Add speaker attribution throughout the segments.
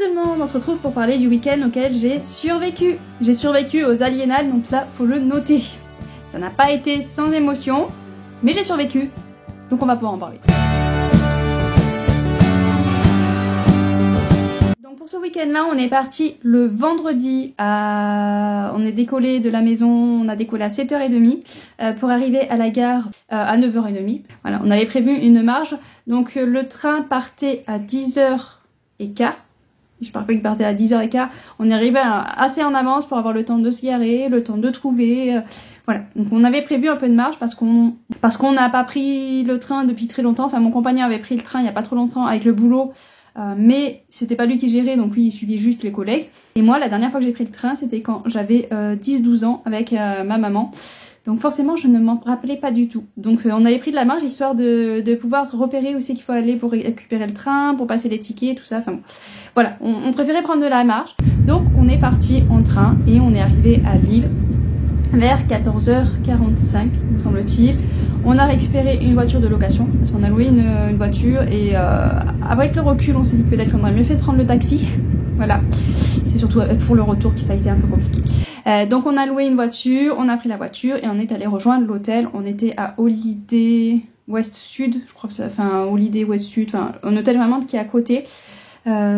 Speaker 1: tout le monde, on se retrouve pour parler du week-end auquel j'ai survécu. J'ai survécu aux aliénales, donc là, faut le noter. Ça n'a pas été sans émotion, mais j'ai survécu, donc on va pouvoir en parler. Donc pour ce week-end-là, on est parti le vendredi, on est décollé de la maison, on a décollé à 7h30 pour arriver à la gare à 9h30. Voilà, on avait prévu une marge, donc le train partait à 10h15. Je parle pas qu'il partait à 10h15. On est arrivé assez en avance pour avoir le temps de se garer, le temps de trouver. Voilà. Donc on avait prévu un peu de marge parce qu'on n'a pas pris le train depuis très longtemps. Enfin, mon compagnon avait pris le train il y a pas trop longtemps avec le boulot. Mais c'était pas lui qui gérait, donc lui il suivait juste les collègues. Et moi, la dernière fois que j'ai pris le train, c'était quand j'avais 10-12 ans avec ma maman. Donc forcément, je ne m'en rappelais pas du tout. Donc on avait pris de la marge histoire de pouvoir repérer où c'est qu'il faut aller pour récupérer le train, pour passer les tickets, tout ça. Enfin bon. Voilà, on préférait prendre de la marge. Donc on est parti en train et on est arrivé à Lille vers 14h45, me semble-t-il. On a récupéré une voiture de location, parce qu'on a loué une voiture et avec le recul, on s'est dit peut-être qu'on aurait mieux fait de prendre le taxi. Voilà, c'est surtout pour le retour que ça a été un peu compliqué. Donc on a loué une voiture, on a pris la voiture et on est allé rejoindre l'hôtel. On était à Holiday West Sud, je crois que c'est, enfin Holiday West Sud, enfin un hôtel vraiment qui est à côté.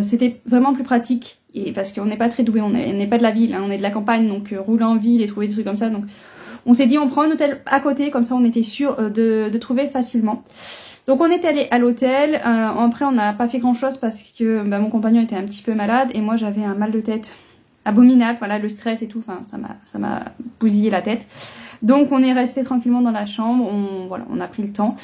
Speaker 1: C'était vraiment plus pratique et parce qu'on n'est pas très doué, on n'est pas de la ville, hein, on est de la campagne, donc rouler en ville et trouver des trucs comme ça. Donc on s'est dit on prend un hôtel à côté, comme ça on était sûr de trouver facilement. Donc on est allé à l'hôtel, après on n'a pas fait grand chose parce que mon compagnon était un petit peu malade et moi j'avais un mal de tête abominable, voilà, le stress et tout, enfin ça m'a bousillé la tête. Donc on est resté tranquillement dans la chambre, on a pris le temps.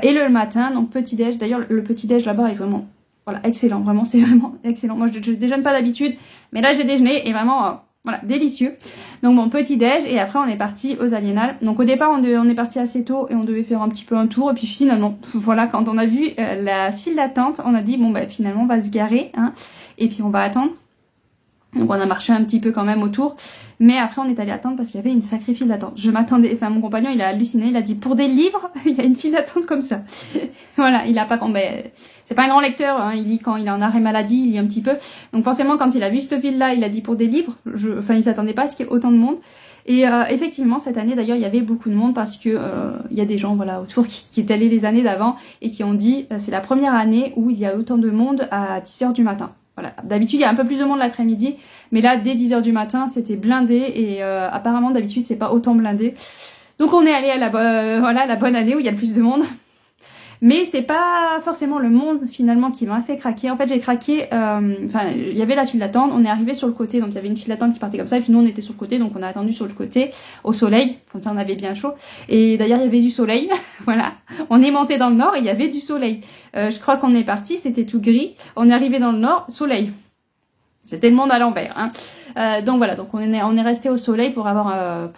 Speaker 1: Et le matin, donc petit déj, d'ailleurs le petit déj là-bas est vraiment voilà, excellent, vraiment, c'est vraiment excellent. Moi je déjeune pas d'habitude, mais là j'ai déjeuné et vraiment voilà, délicieux. Donc bon, petit déj et après on est parti aux aliénales. Donc au départ on est parti assez tôt et on devait faire un petit peu un tour et puis finalement, voilà, quand on a vu la file d'attente, on a dit bon bah finalement on va se garer, hein, et puis on va attendre. Donc on a marché un petit peu quand même autour, mais après on est allé attendre parce qu'il y avait une sacrée file d'attente. Je m'attendais, enfin mon compagnon il a halluciné, il a dit pour des livres, il y a une file d'attente comme ça. Voilà, il a pas, c'est pas un grand lecteur, hein, il lit quand il est en arrêt maladie, il lit un petit peu. Donc forcément quand il a vu cette file là, il a dit pour des livres, il s'attendait pas à ce qu'il y ait autant de monde. Et effectivement cette année d'ailleurs il y avait beaucoup de monde parce que il y a des gens voilà autour qui étaient allés les années d'avant et qui ont dit c'est la première année où il y a autant de monde à 10h du matin. Voilà. D'habitude il y a un peu plus de monde l'après-midi, mais là dès 10h du matin c'était blindé et apparemment d'habitude c'est pas autant blindé. Donc on est allé à la bonne année où il y a le plus de monde. Mais c'est pas forcément le monde finalement qui m'a fait craquer. En fait j'ai craqué, il y avait la file d'attente, on est arrivé sur le côté, donc il y avait une file d'attente qui partait comme ça, et puis nous on était sur le côté, donc on a attendu sur le côté, au soleil, comme ça on avait bien chaud. Et d'ailleurs il y avait du soleil, voilà. On est monté dans le nord et il y avait du soleil. Je crois qu'on est parti, c'était tout gris, on est arrivé dans le nord, soleil. C'était le monde à l'envers, hein. Donc voilà, donc on est resté au soleil pour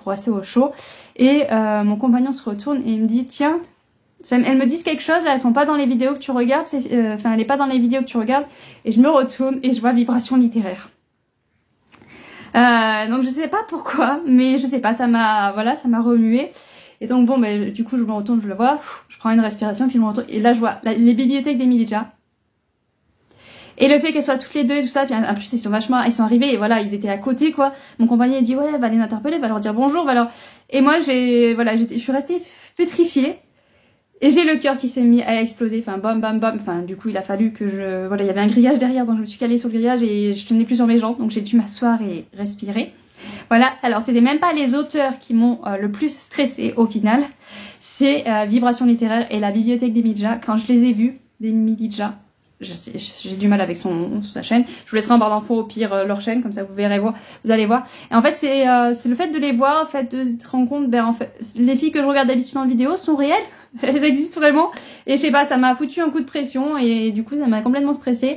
Speaker 1: rester au chaud. Et mon compagnon se retourne et il me dit tiens, elles me disent quelque chose, là, elles sont pas dans les vidéos que tu regardes, elle est pas dans les vidéos que tu regardes, et je me retourne et je vois vibration littéraire. Donc je sais pas pourquoi, mais je sais pas, ça m'a remué. Et donc bon, du coup je me retourne, je le vois, je prends une respiration, puis je me retourne, et là je vois les bibliothèques d'Émilie Dja. Et le fait qu'elles soient toutes les deux et tout ça, puis en plus ils sont arrivés et voilà, ils étaient à côté quoi. Mon compagnon il dit ouais, va les interpeller, va leur dire bonjour, va leur... Et moi je suis restée pétrifiée. Et j'ai le cœur qui s'est mis à exploser, enfin bam bam bam, enfin du coup il a fallu que il y avait un grillage derrière, donc je me suis calée sur le grillage et je tenais plus sur mes jambes, donc j'ai dû m'asseoir et respirer. Voilà, alors c'était même pas les auteurs qui m'ont le plus stressée au final, c'est Vibration littéraire et la bibliothèque d'Émilie Dja. Quand je les ai vus, d'Émilie Dja, j'ai du mal avec sa chaîne, je vous laisserai en barre d'infos au pire leur chaîne, comme ça vous allez voir. Et en fait c'est le fait de les voir, en fait de se rendre compte, en fait les filles que je regarde d'habitude en vidéo sont réelles. Elles existent vraiment et je sais pas, ça m'a foutu un coup de pression et du coup ça m'a complètement stressée.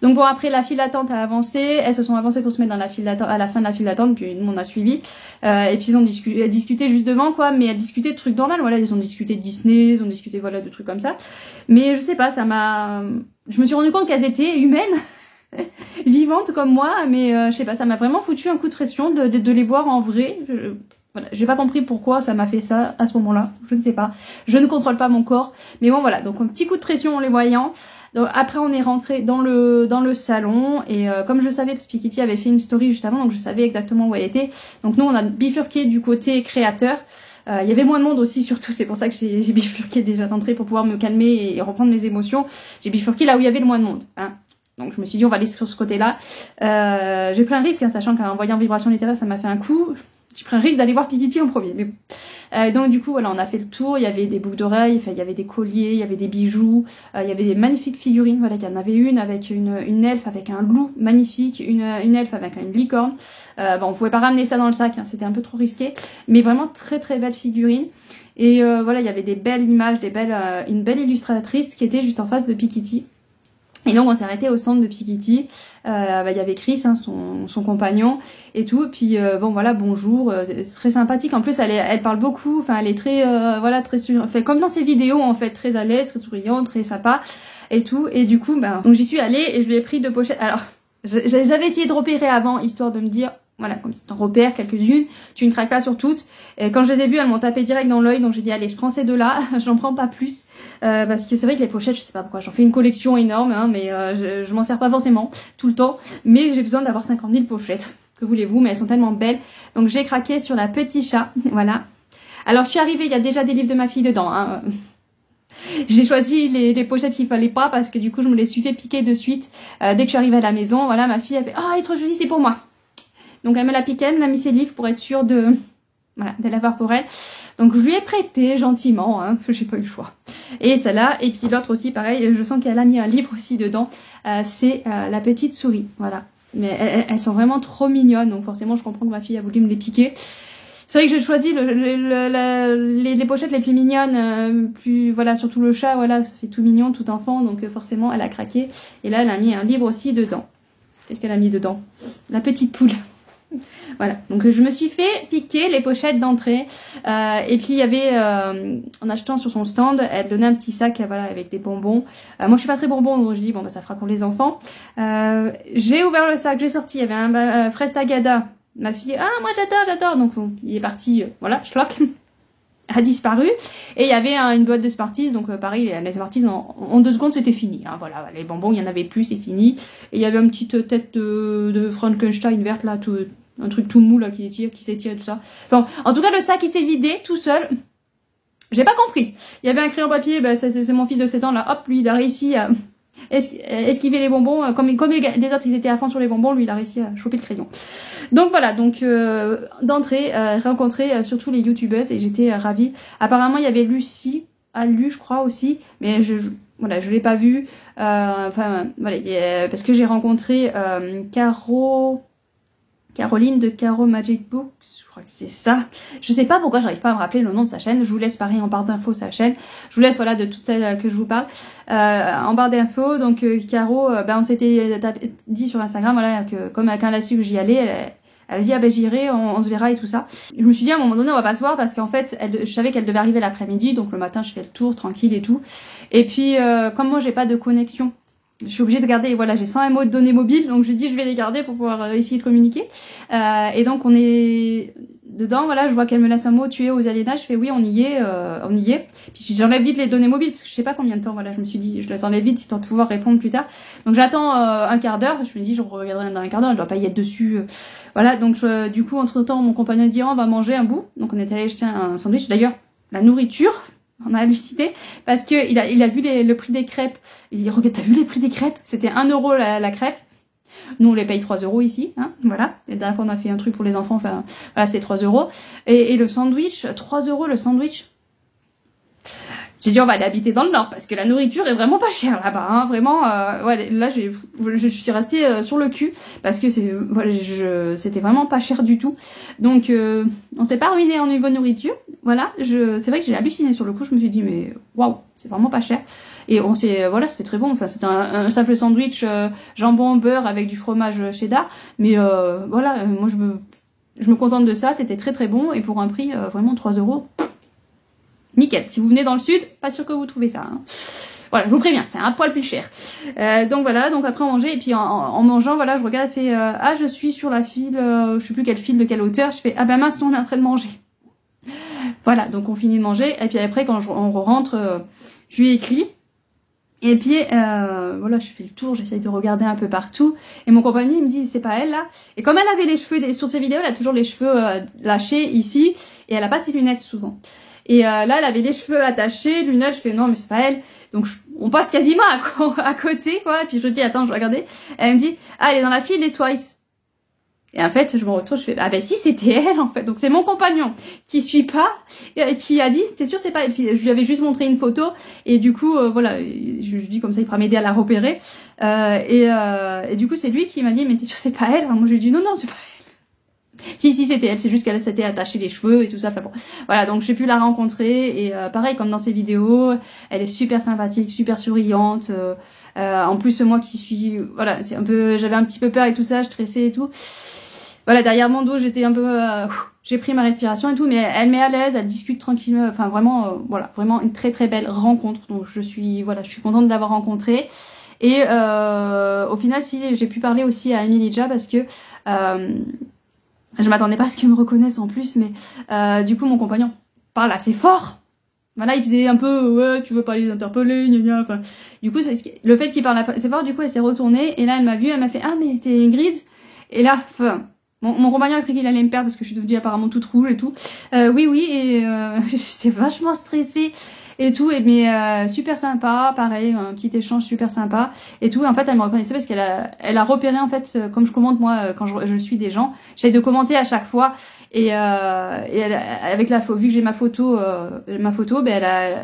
Speaker 1: Donc bon, après la file d'attente a avancé, elles se sont avancées pour se mettre dans la file d'attente, à la fin de la file d'attente, puis nous on a suivi et puis ils ont discuté juste devant quoi, mais elles discutaient de trucs normaux, voilà, ils ont discuté de Disney, ils ont discuté voilà de trucs comme ça. Mais je sais pas, je me suis rendu compte qu'elles étaient humaines vivantes comme moi, mais je sais pas, ça m'a vraiment foutu un coup de pression de les voir en vrai. Voilà, j'ai pas compris pourquoi ça m'a fait ça à ce moment-là, je ne sais pas. Je ne contrôle pas mon corps, mais bon voilà, donc un petit coup de pression en les voyant. Donc, après on est rentré dans le salon et comme je savais, parce que Piketty avait fait une story juste avant, donc je savais exactement où elle était. Donc nous on a bifurqué du côté créateur. Il y avait moins de monde aussi, surtout, c'est pour ça que j'ai bifurqué déjà d'entrée pour pouvoir me calmer et reprendre mes émotions. J'ai bifurqué là où il y avait le moins de monde. Hein. Donc je me suis dit on va aller sur ce côté-là. J'ai pris un risque, hein, sachant qu'en voyant Vibration littéraire ça m'a fait un coup. J'ai pris un risque d'aller voir Piketty en premier. Mais donc du coup voilà, on a fait le tour, il y avait des boucles d'oreilles, enfin, il y avait des colliers, il y avait des bijoux, il y avait des magnifiques figurines, voilà, il y en avait une avec une elfe avec un loup magnifique, une elfe avec une licorne. Bon, on pouvait pas ramener ça dans le sac, hein, c'était un peu trop risqué, mais vraiment très très belle figurine. Et voilà, il y avait des belles images, une belle illustratrice qui était juste en face de Piketty. Et donc on s'est arrêté au stand de Piketty, il y avait Chris, hein, son compagnon et tout, puis bon voilà, bonjour, très sympathique, en plus elle parle beaucoup, enfin elle est très, voilà, très fait comme dans ses vidéos en fait, très à l'aise, très souriante, très sympa et tout, et du coup, ben, donc j'y suis allée et je lui ai pris 2 pochettes, alors j'avais essayé de repérer avant, histoire de me dire, voilà, comme tu t'en repères quelques-unes, tu ne craques pas sur toutes. Et quand je les ai vues, elles m'ont tapé direct dans l'œil, donc j'ai dit allez, je prends ces 2-là, j'en prends pas plus. Parce que c'est vrai que les pochettes, je sais pas pourquoi, j'en fais une collection énorme, hein, mais je m'en sers pas forcément tout le temps. Mais j'ai besoin d'avoir 50 000 pochettes, que voulez-vous, mais elles sont tellement belles. Donc j'ai craqué sur la Petit Chat, voilà. Alors je suis arrivée, il y a déjà des livres de ma fille dedans, hein. J'ai choisi les pochettes qu'il fallait pas, parce que du coup je me les suis fait piquer de suite. Dès que je suis arrivée à la maison, voilà, ma fille a fait « Oh, elle est trop jolie, c'est pour moi !» Donc elle me l'a piqué, elle m'a mis ses livres pour être sûre de l'avoir pour elle. Donc je lui ai prêté gentiment, hein, j'ai pas eu le choix. Et celle-là, et puis l'autre aussi, pareil, je sens qu'elle a mis un livre aussi dedans. C'est La Petite Souris, voilà. Mais elles sont vraiment trop mignonnes, donc forcément je comprends que ma fille a voulu me les piquer. C'est vrai que j'ai choisi les pochettes les plus mignonnes, voilà, surtout le chat, voilà, ça fait tout mignon, tout enfant, donc forcément elle a craqué. Et là elle a mis un livre aussi dedans. Qu'est-ce qu'elle a mis dedans? La petite poule. Voilà, donc je me suis fait piquer les pochettes d'entrée et puis il y avait, en achetant sur son stand, elle donnait un petit sac voilà, avec des bonbons. Moi je suis pas très bonbon, donc je dis bon bah ça fera pour les enfants. J'ai ouvert le sac, j'ai sorti, il y avait un fraise tagada. Ma fille, ah moi j'adore, donc bon, il est parti, voilà, schlock, a disparu. Et il y avait une boîte de Smarties, donc pareil, les Smarties en 2 secondes c'était fini, hein, voilà, les bonbons il y en avait plus, c'est fini. Et il y avait une petite tête de Frankenstein verte là, un truc tout mou là qui s'étire tout ça. Enfin, en tout cas le sac il s'est vidé tout seul. J'ai pas compris. Il y avait un crayon papier, bah, c'est mon fils de 16 ans là, hop, lui il a réussi à esquiver les bonbons, comme les autres ils étaient à fond sur les bonbons, lui il a réussi à choper le crayon. Donc voilà, donc d'entrée, rencontrer surtout les youtubeuses et j'étais ravie. Apparemment il y avait Lucie, je crois aussi, mais voilà, je l'ai pas vue. Enfin voilà, parce que j'ai rencontré Caroline de Caro Magic Books, je crois que c'est ça. Je sais pas pourquoi j'arrive pas à me rappeler le nom de sa chaîne. Je vous laisse pareil en barre d'infos sa chaîne. Je vous laisse voilà de toutes celles que je vous parle en barre d'infos. Donc Caro, on s'était dit sur Instagram voilà que comme quand elle a su que j'y allais, elle a dit ah ben j'irai, on se verra et tout ça. Je me suis dit à un moment donné on va pas se voir parce qu'en fait je savais qu'elle devait arriver l'après-midi, donc le matin je fais le tour tranquille et tout. Et puis comme moi j'ai pas de connexion, je suis obligée de garder, voilà, j'ai 100 MO de données mobiles, donc je dis je vais les garder pour pouvoir essayer de communiquer. Et donc on est dedans, voilà, je vois qu'elle me laisse un mot, tu es aux aliénages, je fais oui, on y est. Puis j'enlève vite les données mobiles, parce que je sais pas combien de temps, voilà, je me suis dit, je les enlève vite, histoire de pouvoir répondre plus tard. Donc j'attends un quart d'heure, je me dis, je regarderai dans un quart d'heure, elle doit pas y être dessus. Voilà, donc du coup, entre temps, mon compagnon dit, oh, on va manger un bout. Donc on est allé acheter un sandwich, d'ailleurs, la nourriture, on a halluciné parce que il a vu le prix des crêpes. Il dit regarde, t'as vu les prix des crêpes? C'était 1 € la crêpe. Nous on les paye 3 € ici, hein, voilà. Et la dernière fois on a fait un truc pour les enfants, enfin voilà, c'est 3 €. Et le sandwich, 3 € le sandwich. J'ai dit on va aller habiter dans le nord parce que la nourriture est vraiment pas chère là-bas, hein, vraiment. Ouais, là je suis restée sur le cul parce que voilà, c'était vraiment pas cher du tout. Donc on s'est pas ruiné en niveau nourriture. Voilà, c'est vrai que j'ai halluciné sur le coup. Je me suis dit mais waouh, c'est vraiment pas cher. Et voilà, c'était très bon. Enfin, c'était un simple sandwich jambon beurre avec du fromage cheddar. Mais voilà, moi je me contente de ça. C'était très très bon et pour un prix vraiment 3 €. Nickel. Si vous venez dans le sud, pas sûr que vous trouvez ça. Hein. Voilà, je vous préviens, c'est un poil plus cher. Donc voilà, donc après on mangeait et puis en mangeant, voilà, je regarde, elle fait ah je suis sur la file, je sais plus quelle file de quelle hauteur. Je fais ah ben mince, on est en train de manger. Voilà, donc on finit de manger et puis après quand on rentre, je lui ai écrit Et puis voilà, je fais le tour, j'essaye de regarder un peu partout. Et mon compagnon il me dit c'est pas elle là. Et comme elle avait les cheveux, sur ses vidéos elle a toujours les cheveux lâchés ici. Et elle a pas ses lunettes souvent. Et là elle avait les cheveux attachés, lunettes, je fais non mais c'est pas elle. Donc on passe quasiment à côté quoi. Et puis je dis attends je vais regarder. Elle me dit ah elle est dans la file des Twice. Et en fait, je me retrouve, je fais, ah ben si, c'était elle, en fait. Donc c'est mon compagnon qui suit pas, qui a dit, c'était sûr, c'est pas elle. Je lui avais juste montré une photo, et du coup, voilà, je lui dis comme ça, il pourra m'aider à la repérer. Et du coup, c'est lui qui m'a dit, mais t'es sûr, c'est pas elle? Alors, moi, je lui ai dit, non, non, c'est pas elle. Si, c'était elle, c'est juste qu'elle s'était attachée les cheveux et tout ça. Enfin bon, voilà, donc j'ai pu la rencontrer, et pareil, comme dans ses vidéos, elle est super sympathique, super souriante. En plus, moi qui suis, voilà, c'est un peu, j'avais un petit peu peur et tout ça, je stressais et tout. Voilà, derrière mon dos, j'étais un peu... j'ai pris ma respiration et tout, mais elle met à l'aise, elle discute tranquillement. Enfin, vraiment, voilà, vraiment une très très belle rencontre. Donc, je suis contente de l'avoir rencontrée. Et au final, si j'ai pu parler aussi à Emilia parce que je m'attendais pas à ce qu'elle me reconnaisse en plus, mais du coup, mon compagnon parle assez fort. Voilà, il faisait un peu, ouais, tu veux pas les interpeller, gna gna. Enfin, du coup, le fait qu'il parle assez fort, du coup, elle s'est retournée. Et là, elle m'a vue, elle m'a fait, ah, mais t'es Ingrid? Et là, enfin... Mon compagnon a cru qu'il allait me perdre parce que je suis devenue apparemment toute rouge et tout. Oui, et j'étais vachement stressée et tout. Mais super sympa, pareil, un petit échange super sympa et tout. Et en fait, elle me reconnaissait parce qu'elle a repéré, en fait, comme je commente moi quand je suis des gens. J'essaie de commenter à chaque fois. Et avec vu que j'ai ma photo, ben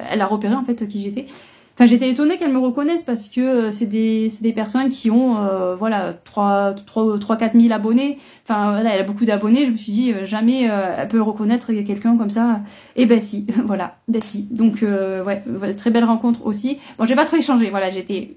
Speaker 1: elle a repéré, en fait, qui j'étais. Enfin, j'étais étonnée qu'elle me reconnaisse parce que c'est des personnes qui ont, voilà, 3-4 000 abonnés. Enfin, voilà, elle a beaucoup d'abonnés. Je me suis dit, jamais elle peut reconnaître quelqu'un comme ça. Et ben si, voilà, ben si. Donc, ouais, très belle rencontre aussi. Bon, j'ai pas trop échangé, voilà, j'étais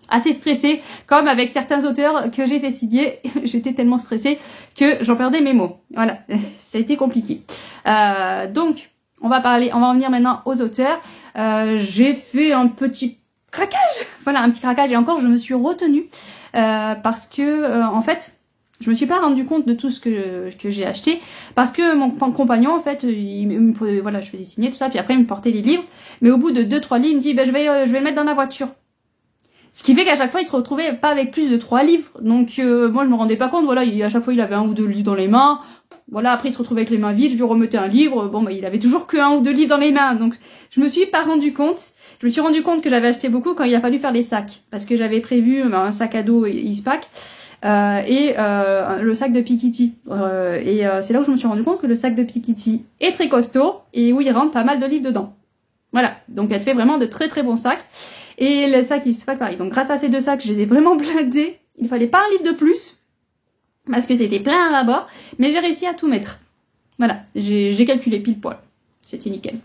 Speaker 1: assez stressée, comme avec certains auteurs que j'ai fait signer. J'étais tellement stressée que j'en perdais mes mots. Voilà, ça a été compliqué. Donc, on va revenir maintenant aux auteurs. J'ai fait un petit craquage, voilà, un petit craquage, et encore je me suis retenue parce que en fait je me suis pas rendu compte de tout ce que j'ai acheté parce que mon compagnon en fait voilà, je faisais signer tout ça, puis après il me portait les livres, mais au bout de 2-3 livres il me dit ben je vais le mettre dans la voiture. Ce qui fait qu'à chaque fois, il se retrouvait pas avec plus de 3 livres. Donc, moi, je me rendais pas compte. Voilà, à chaque fois, il avait 1 ou 2 livres dans les mains. Voilà, après, il se retrouvait avec les mains vides. Je lui remettais un livre. Bon, bah, il avait toujours que 1 ou 2 livres dans les mains. Donc, je me suis pas rendu compte. Je me suis rendu compte que j'avais acheté beaucoup quand il a fallu faire les sacs. Parce que j'avais prévu un sac à dos Eastpak et le sac de Piketty. C'est là où je me suis rendu compte que le sac de Piketty est très costaud et où il rentre pas mal de livres dedans. Voilà, donc elle fait vraiment de très très bons sacs. Et le sac, c'est pas pareil. Donc grâce à ces 2 sacs, je les ai vraiment blindés. Il fallait pas un livre de plus. Parce que c'était plein à bord. Mais j'ai réussi à tout mettre. Voilà, j'ai calculé pile poil. C'était nickel.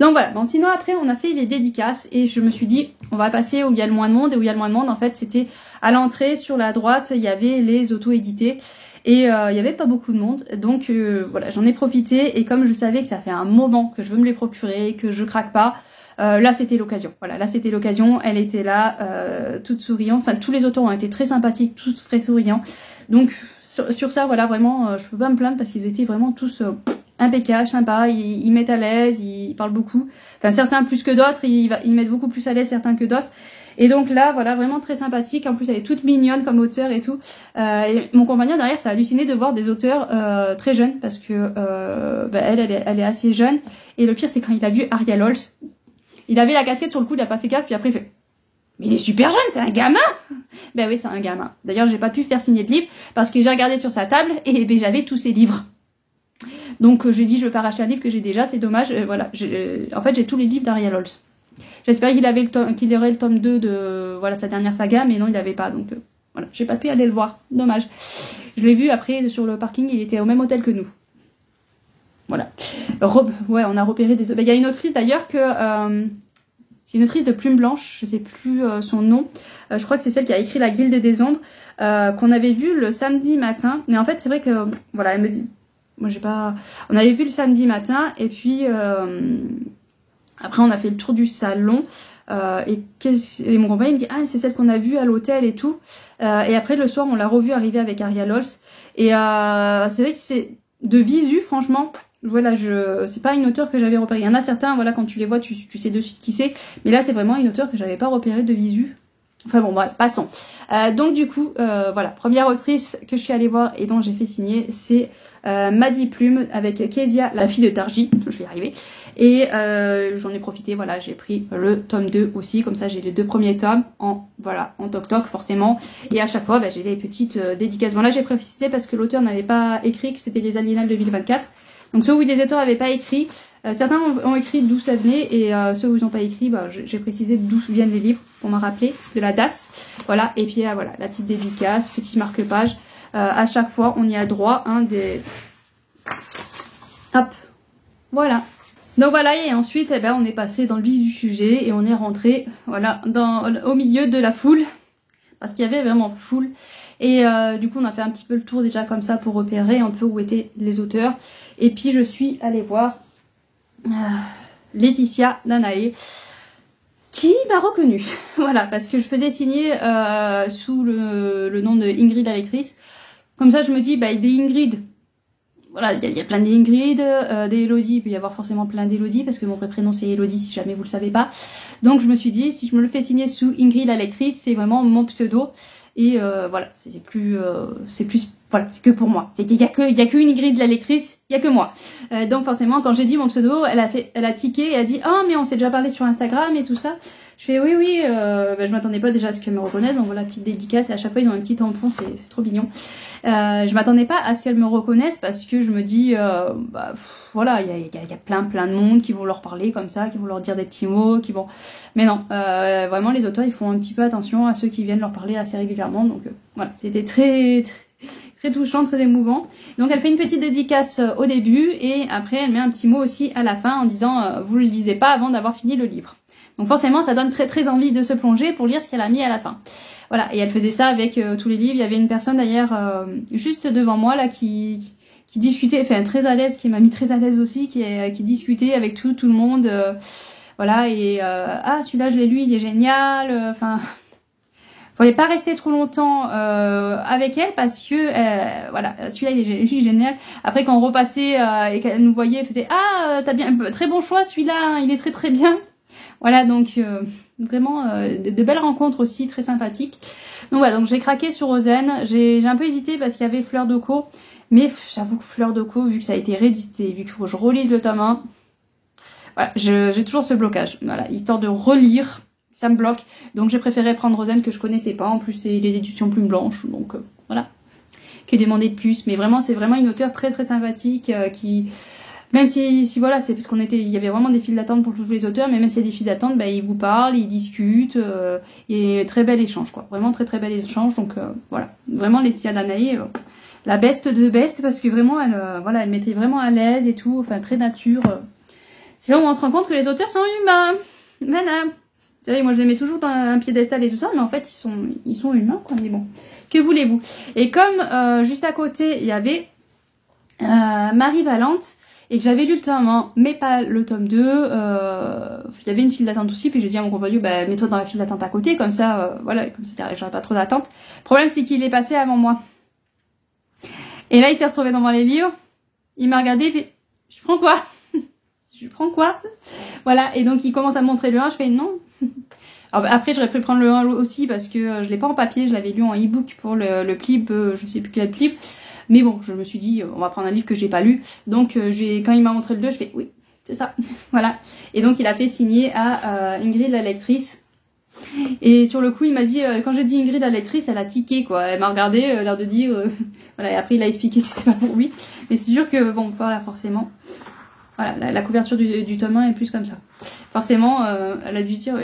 Speaker 1: Donc voilà, bon sinon après on a fait les dédicaces. Et je me suis dit, on va passer où il y a le moins de monde. Et où il y a le moins de monde, en fait, c'était à l'entrée, sur la droite, il y avait les auto-édités. Et il y avait pas beaucoup de monde. Donc voilà, j'en ai profité. Et comme je savais que ça fait un moment que je veux me les procurer, que je craque pas... là c'était l'occasion, voilà, là c'était l'occasion, elle était là, toute souriante, enfin tous les auteurs ont été très sympathiques, tous très souriants, donc sur ça voilà vraiment je peux pas me plaindre parce qu'ils étaient vraiment tous impeccables, sympas, ils mettent à l'aise, ils parlent beaucoup, enfin certains plus que d'autres, ils mettent beaucoup plus à l'aise certains que d'autres, et donc là voilà vraiment très sympathique, en plus elle est toute mignonne comme auteur et tout, et mon compagnon derrière ça a halluciné de voir des auteurs très jeunes parce que elle est assez jeune, et le pire c'est quand il a vu Ariel Holz. Il avait la casquette sur le cou, il a pas fait gaffe, puis après il fait « Mais il est super jeune, c'est un gamin !» Ben oui, c'est un gamin. D'ailleurs, j'ai pas pu faire signer de livre parce que j'ai regardé sur sa table et ben, j'avais tous ses livres. Donc j'ai dit « Je veux pas racheter un livre que j'ai déjà, c'est dommage. » Voilà, en fait, j'ai tous les livres d'Ariel Holz. J'espère qu'il aurait le tome 2 de voilà, sa dernière saga, mais non, il avait pas. Donc voilà, j'ai pas pu aller le voir. Dommage. Je l'ai vu après sur le parking, il était au même hôtel que nous. Voilà. Ouais, on a repéré des... Il y a une autrice d'ailleurs que... c'est une autrice de Plume Blanche, je sais plus son nom. Je crois que c'est celle qui a écrit La Guilde des Ombres, qu'on avait vu le samedi matin. Mais en fait, c'est vrai que... Voilà, elle me dit... Moi, j'ai pas... On avait vu le samedi matin, et puis... après, on a fait le tour du salon. Et mon compagnon me dit « Ah, c'est celle qu'on a vue à l'hôtel et tout. » Et après, le soir, on l'a revue arriver avec Ariel Holz. Et c'est vrai que c'est... De visu, franchement... Voilà, c'est pas une auteure que j'avais repérée. Il y en a certains, voilà, quand tu les vois, tu sais de suite qui c'est. Mais là, c'est vraiment une auteure que j'avais pas repérée de visu. Enfin bon, voilà, passons. Donc du coup, voilà, première autrice que je suis allée voir et dont j'ai fait signer, c'est Maddy Plume avec Kezia, la fille de Tarji. Je vais y arriver. Et j'en ai profité, voilà, j'ai pris le tome 2 aussi, comme ça j'ai les 2 premiers tomes en, voilà, en toc-toc forcément. Et à chaque fois, bah, j'ai les petites dédicaces. Bon là j'ai précisé parce que l'auteur n'avait pas écrit que c'était les Aliénales 2024. Donc ceux où les auteurs n'avaient pas écrit, certains ont écrit d'où ça venait et ceux où ils n'ont pas écrit, bah, j'ai précisé d'où viennent les livres pour me rappeler de la date. Voilà, et puis voilà, la petite dédicace, petit marque-page. À chaque fois, on y a droit, hein, des... Hop, voilà. Donc voilà, et ensuite, eh ben, on est passé dans le vif du sujet et on est rentré, voilà, au milieu de la foule, parce qu'il y avait vraiment foule. Et du coup, on a fait un petit peu le tour déjà comme ça pour repérer un peu où étaient les auteurs. Et puis, je suis allée voir Laetitia Danae, qui m'a reconnue. Voilà, parce que je faisais signer sous le nom de Ingrid la lectrice. Comme ça, je me dis, bah, des Ingrid, voilà, il y a plein d'Ingrid, des Elodie, il peut y avoir forcément plein d'Elodie, parce que mon vrai prénom c'est Elodie, si jamais vous le savez pas. Donc je me suis dit, si je me le fais signer sous Ingrid la lectrice, c'est vraiment mon pseudo. Et voilà, c'est plus, voilà, c'est que pour moi. C'est qu'il y a qu'une Ingrid la lectrice, il y a que moi. Donc forcément, quand j'ai dit mon pseudo, elle a tiqué, et a dit, oh mais on s'est déjà parlé sur Instagram et tout ça. Je fais oui, bah, je m'attendais pas déjà à ce qu'elle me reconnaisse, donc voilà, petite dédicace, et à chaque fois ils ont un petit tampon, c'est trop mignon. Je m'attendais pas à ce qu'elle me reconnaisse parce que je me dis, bah, voilà, il y a plein de monde qui vont leur parler comme ça, qui vont leur dire des petits mots, qui vont... Mais non, vraiment les auteurs ils font un petit peu attention à ceux qui viennent leur parler assez régulièrement, donc voilà, c'était très touchant, très émouvant. Donc elle fait une petite dédicace au début et après elle met un petit mot aussi à la fin en disant vous le lisez pas avant d'avoir fini le livre. Donc forcément ça donne très envie de se plonger pour lire ce qu'elle a mis à la fin. Voilà, et elle faisait ça avec tous les livres. Il y avait une personne d'ailleurs juste devant moi là qui discutait, enfin très à l'aise, qui m'a mis très à l'aise aussi, qui discutait avec tout le monde. Voilà, et ah celui-là je l'ai lu, il est génial. Enfin, je voulais pas rester trop longtemps avec elle parce que voilà, celui-là il est génial. Après quand on repassait et qu'elle nous voyait, elle faisait ah t'as bien, très bon choix celui-là, hein, il est très bien. Voilà, donc vraiment de belles rencontres aussi, très sympathiques. Donc voilà, donc j'ai craqué sur Rosen. J'ai un peu hésité parce qu'il y avait Fleur de Co. Mais j'avoue que Fleur de Co, vu que ça a été réédité, vu qu'il faut que je relise le tome 1, voilà, j'ai toujours ce blocage. Voilà, histoire de relire, ça me bloque. Donc j'ai préféré prendre Rosen que je connaissais pas. En plus, c'est les éditions Plume Blanche. Donc voilà, que demander de plus. Mais vraiment, c'est vraiment une auteure très sympathique qui... Même si voilà, c'est parce il y avait vraiment des files d'attente pour tous les auteurs, mais même si c'est des files d'attente, bah, ils vous parlent, ils discutent, et très bel échange, quoi. Vraiment très bel échange, donc voilà. Vraiment Laetitia Danae, la best de best, parce que vraiment, elle mettait vraiment à l'aise et tout, enfin très nature. C'est là où on se rend compte que les auteurs sont humains. Voilà. Vous savez, moi je les mets toujours dans un piédestal et tout ça, mais en fait ils sont humains, quoi. Mais bon, que voulez-vous? Et comme juste à côté, il y avait Marie Valente, et que j'avais lu le tome 1, mais pas le tome 2, il y avait une file d'attente aussi, puis j'ai dit à mon compagnon, bah, mets-toi dans la file d'attente à côté, comme ça, voilà, comme ça j'aurais pas trop d'attente. Le problème, c'est qu'il est passé avant moi. Et là, il s'est retrouvé devant les livres, il m'a regardé, il fait, je prends quoi? Je prends quoi? Voilà, et donc il commence à me montrer le 1, je fais non. Alors, après, j'aurais pu prendre le 1 aussi, parce que je l'ai pas en papier, je l'avais lu en e-book pour le Plib, je sais plus quel Plib. Mais bon, je me suis dit, on va prendre un livre que j'ai pas lu. Donc, quand il m'a montré le 2, je fais, oui, c'est ça. Voilà. Et donc, il a fait signer à Ingrid la lectrice. Et sur le coup, il m'a dit, quand j'ai dit Ingrid la lectrice, elle a tiqué, quoi. Elle m'a regardé, l'air de dire, voilà. Et après, il a expliqué que c'était pas pour lui. Mais c'est sûr que, bon, voilà, forcément. Voilà, la couverture du tome 1 est plus comme ça. Forcément, elle a dû dire,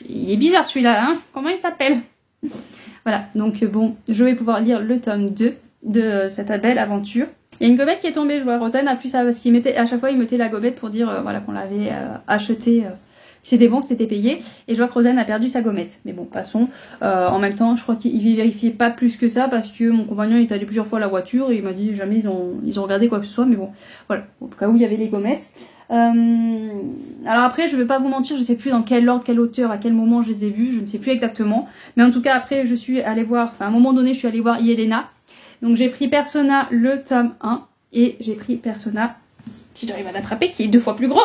Speaker 1: il est bizarre celui-là, hein. Comment il s'appelle? Voilà. Donc, bon, je vais pouvoir lire le tome 2. De cette belle aventure. Il y a une gommette qui est tombée, je vois. Rosen a pu ça parce qu'il mettait, à chaque fois il mettait la gommette pour dire voilà qu'on l'avait acheté, c'était bon, que c'était payé. Et je vois que Rosen a perdu sa gommette. Mais bon, passons. En même temps, je crois qu'il vérifiait pas plus que ça parce que mon compagnon est allé plusieurs fois à la voiture et il m'a dit jamais ils ont regardé quoi que ce soit. Mais bon, voilà. Au cas où il y avait les gommettes. Alors après, je vais pas vous mentir, je sais plus dans quel ordre, quelle hauteur, à quel moment je les ai vus, je ne sais plus exactement. Mais en tout cas, après, je suis allée voir, enfin à un moment donné, je suis allée voir Yelena. Donc j'ai pris Persona le tome 1 et j'ai pris Persona si j'arrive à l'attraper, qui est 2 fois plus gros,